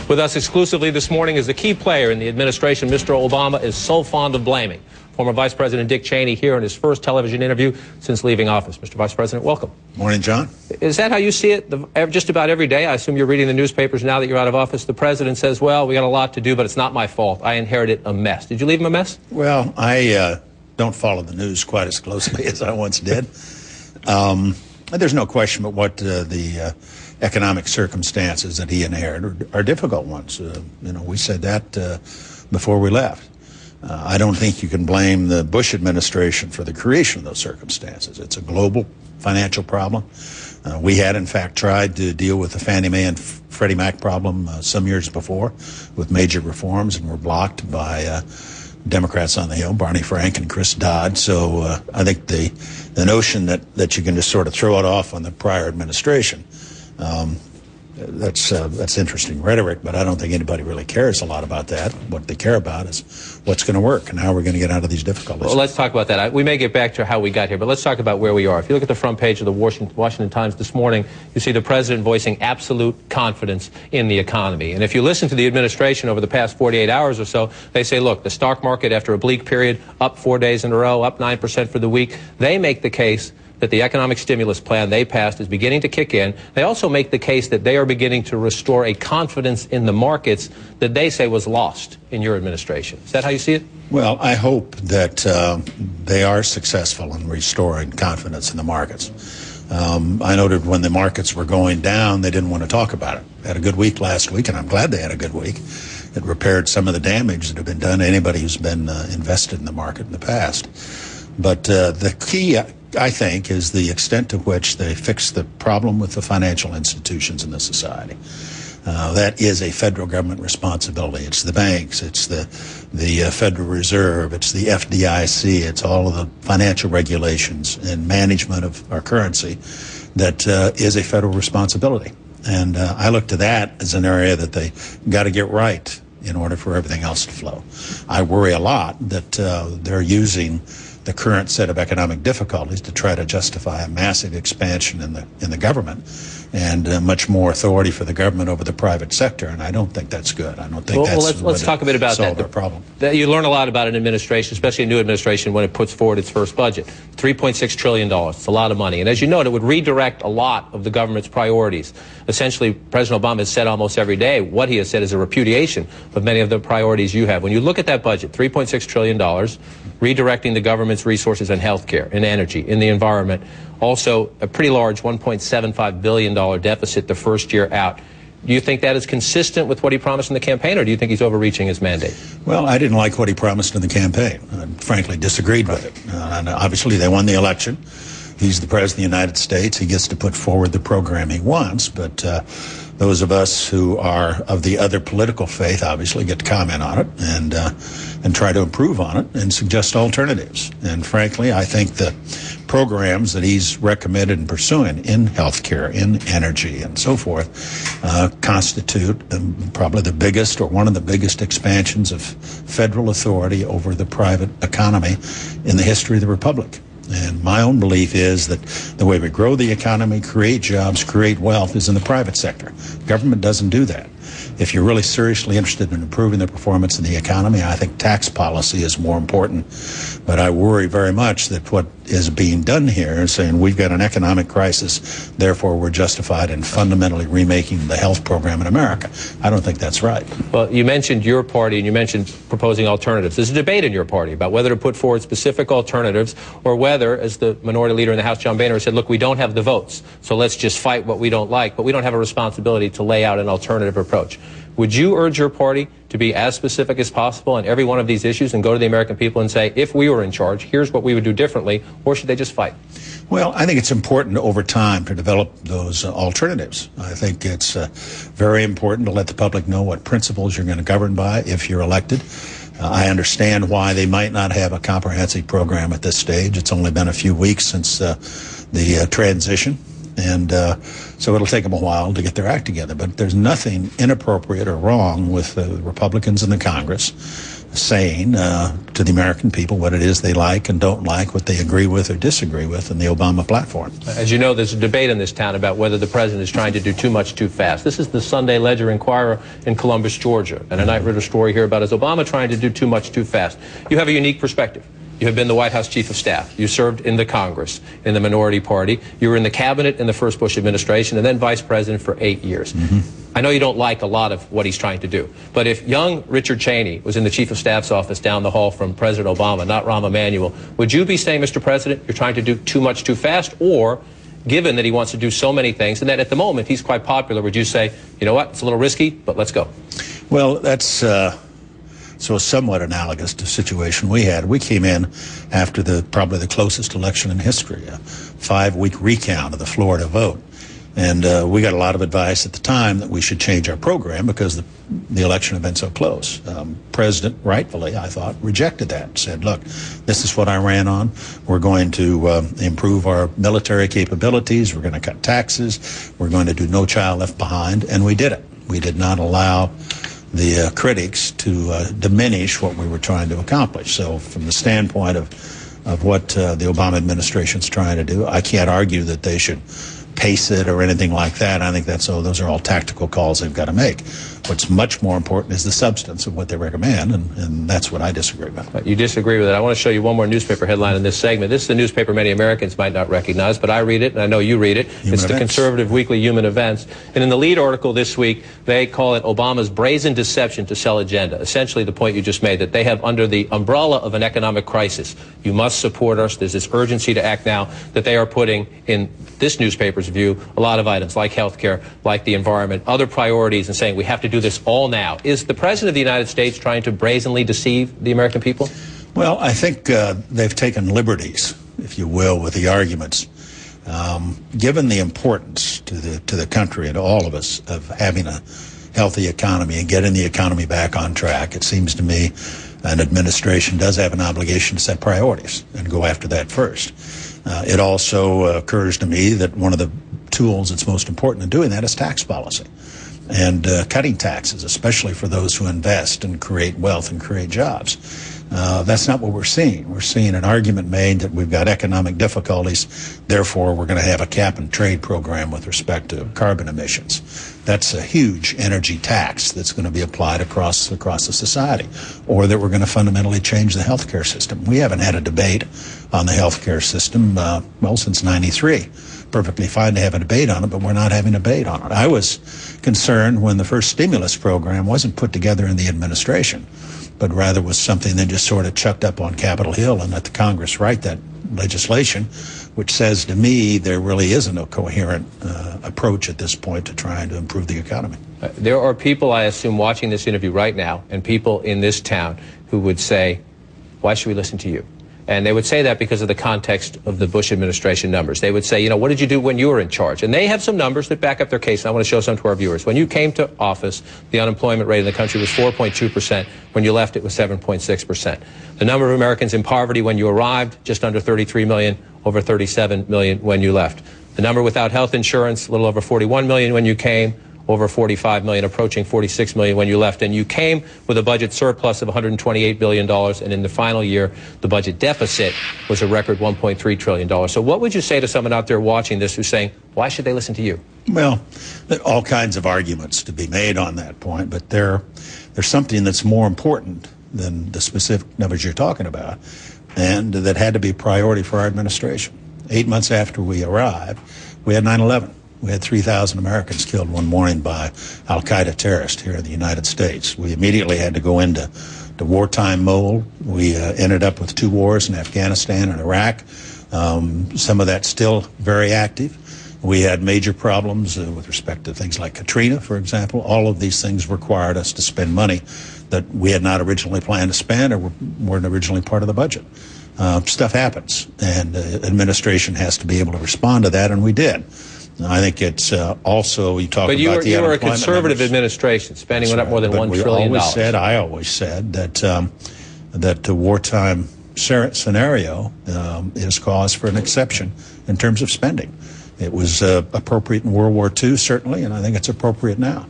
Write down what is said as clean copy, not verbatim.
With us exclusively this morning is the key player in the administration Mr. Obama is so fond of blaming. Former Vice President Dick Cheney here in his first television interview since leaving office. Mr. Vice President, welcome. Morning, John. Is that how you see it just about every day? I assume you're reading the newspapers now that you're out of office. The president says, well, we got a lot to do, but it's not my fault. I inherited a mess. Did you leave him a mess? Well, I don't follow the news quite as closely as I once did. There's no question but what the economic circumstances that he inherited are difficult ones. We said that before we left. I don't think you can blame the Bush administration for the creation of those circumstances. It's a global financial problem. We had, in fact, tried to deal with the Fannie Mae and Freddie Mac problem some years before with major reforms, and were blocked by Democrats on the Hill, Barney Frank and Chris Dodd. So I think the notion that you can just sort of throw it off on the prior administration, that's interesting rhetoric, but I don't think anybody really cares a lot about that. What they care about is what's going to work and how we're going to get out of these difficulties. Well, let's talk about that. We may get back to how we got here, but let's talk about where we are. If you look at the front page of the Washington Times this morning, you see the president voicing absolute confidence in the economy. And if you listen to the administration over the past 48 hours or so, they say, look, the stock market after a bleak period, up 4 days in a row, up 9% for the week. They make the case that the economic stimulus plan they passed is beginning to kick in. They also make the case that they are beginning to restore a confidence in the markets that they say was lost in your administration. Is that how you see it? Well, I hope that they are successful in restoring confidence in the markets. I noted when the markets were going down, they didn't want to talk about it. They had a good week last week, and I'm glad they had a good week. It repaired some of the damage that had been done to anybody who's been invested in the market in the past. But the key, I think, is the extent to which they fix the problem with the financial institutions in the society. That is a federal government responsibility. It's the banks, it's the Federal Reserve, it's the FDIC, it's all of the financial regulations and management of our currency that is a federal responsibility. And I look to that as an area that they got to get right in order for everything else to flow. I worry a lot that they're using the current set of economic difficulties to try to justify a massive expansion in the government and much more authority for the government over the private sector, and I don't think that's good. I don't think let's talk a bit about that. The problem. You learn a lot about an administration, especially a new administration, when it puts forward its first budget. $3.6 trillion. It's a lot of money. And as you know, it would redirect a lot of the government's priorities. Essentially, President Obama has said almost every day what he has said is a repudiation of many of the priorities you have. When you look at that budget, $3.6 trillion, redirecting the government's resources in health care, in energy, in the environment, also a pretty large $1.75 billion deficit the first year out. Do you think that is consistent with what he promised in the campaign, or do you think he's overreaching his mandate? Well, I didn't like what he promised in the campaign. I frankly disagreed with it. And obviously, they won the election. He's the President of the United States. He gets to put forward the program he wants, but those of us who are of the other political faith obviously get to comment on it and try to improve on it and suggest alternatives. And frankly, I think the programs that he's recommended and pursuing in healthcare, in energy, and so forth constitute probably the biggest or one of the biggest expansions of federal authority over the private economy in the history of the Republic. And my own belief is that the way we grow the economy, create jobs, create wealth is in the private sector. Government doesn't do that. If you're really seriously interested in improving the performance of the economy, I think tax policy is more important. But I worry very much that what is being done here is saying we've got an economic crisis, therefore we're justified in fundamentally remaking the health program in America. I don't think that's right. Well, you mentioned your party and you mentioned proposing alternatives. There's a debate in your party about whether to put forward specific alternatives or whether, as the minority leader in the House, John Boehner, said, look, we don't have the votes, so let's just fight what we don't like, but we don't have a responsibility to lay out an alternative approach. Would you urge your party to be as specific as possible on every one of these issues and go to the American people and say, if we were in charge, here's what we would do differently, or should they just fight? Well, I think it's important over time to develop those alternatives. I think it's very important to let the public know what principles you're going to govern by if you're elected. I understand why they might not have a comprehensive program at this stage. It's only been a few weeks since the transition. And so it'll take them a while to get their act together. But there's nothing inappropriate or wrong with the Republicans in the Congress saying to the American people what it is they like and don't like, what they agree with or disagree with in the Obama platform. As you know, there's a debate in this town about whether the president is trying to do too much too fast. This is the Sunday Ledger-Inquirer in Columbus, Georgia, and a night-reader story here about is Obama trying to do too much too fast. You have a unique perspective. You have been the White House Chief of Staff. You served in the Congress, in the minority party. You were in the cabinet in the first Bush administration and then vice president for 8 years. I know you don't like a lot of what he's trying to do, but if young Richard Cheney was in the Chief of Staff's office down the hall from President Obama, not Rahm Emanuel, would you be saying, Mr. President, you're trying to do too much too fast? Or, given that he wants to do so many things and that at the moment he's quite popular, would you say, you know what, it's a little risky, but let's go? Well, that's so somewhat analogous to the situation we had. We came in after probably the closest election in history, a 5-week recount of the Florida vote. And we got a lot of advice at the time that we should change our program because the election had been so close. President, rightfully, I thought, rejected that and said, look, this is what I ran on. We're going to improve our military capabilities. We're going to cut taxes. We're going to do No Child Left Behind. And we did it. We did not allow the critics to diminish what we were trying to accomplish. So from the standpoint of what the Obama administration's trying to do, I can't argue that they should pace it or anything like that. I think those are all tactical calls they've got to make. What's much more important is the substance of what they recommend, and that's what I disagree with. You disagree with it. I want to show you one more newspaper headline in this segment. This is a newspaper many Americans might not recognize, but I read it, and I know you read it. It's the conservative weekly Human Events. And in the lead article this week, they call it Obama's brazen deception to sell agenda. Essentially the point you just made, that they have under the umbrella of an economic crisis. You must support us. There's this urgency to act now, that they are putting in this newspaper's view a lot of items like health care, like the environment, other priorities, and saying we have to do this all now. Is the President of the United States trying to brazenly deceive the American people? Well, I think they've taken liberties, if you will, with the arguments. Given the importance to the country and to all of us of having a healthy economy and getting the economy back on track, it seems to me an administration does have an obligation to set priorities and go after that first. It also occurs to me that one of the tools that's most important in doing that is tax policy and cutting taxes, especially for those who invest and create wealth and create jobs. That's not what we're seeing. We're seeing an argument made that we've got economic difficulties, therefore we're going to have a cap and trade program with respect to carbon emissions. That's a huge energy tax that's going to be applied across the society, or that we're going to fundamentally change the healthcare system. We haven't had a debate on the healthcare system, well, since '93. Perfectly fine to have a debate on it, but we're not having a debate on it. I was concerned when the first stimulus program wasn't put together in the administration, but rather was something that just sort of chucked up on Capitol Hill and let the Congress write that legislation, which says to me there really isn't a coherent approach at this point to trying to improve the economy. There are people, I assume, watching this interview right now, and people in this town who would say, why should we listen to you? And they would say that because of the context of the Bush administration numbers. They would say, you know, what did you do when you were in charge? And they have some numbers that back up their case, and I want to show some to our viewers. When you came to office, the unemployment rate in the country was 4.2%. When you left, it was 7.6%. The number of Americans in poverty when you arrived, just under 33 million, over 37 million when you left. The number without health insurance, a little over 41 million when you came, over 45 million, approaching 46 million when you left. And you came with a budget surplus of $128 billion, and in the final year, the budget deficit was a record $1.3 trillion. So what would you say to someone out there watching this who's saying, why should they listen to you? Well, there are all kinds of arguments to be made on that point, but there's something that's more important than the specific numbers you're talking about, and that had to be a priority for our administration. 8 months after we arrived, we had 9/11. We had 3,000 Americans killed one morning by al-Qaeda terrorists here in the United States. We immediately had to go into wartime mode. We ended up with 2 wars in Afghanistan and Iraq. Some of that's still very active. We had major problems with respect to things like Katrina, for example. All of these things required us to spend money that we had not originally planned to spend or weren't originally part of the budget. Stuff happens, and administration has to be able to respond to that, and we did. I think it's also, you talk about the unemployment. But you were a conservative administration, spending went up more than $1 trillion. I always said that the wartime scenario is cause for an exception in terms of spending. It was appropriate in World War II, certainly, and I think it's appropriate now.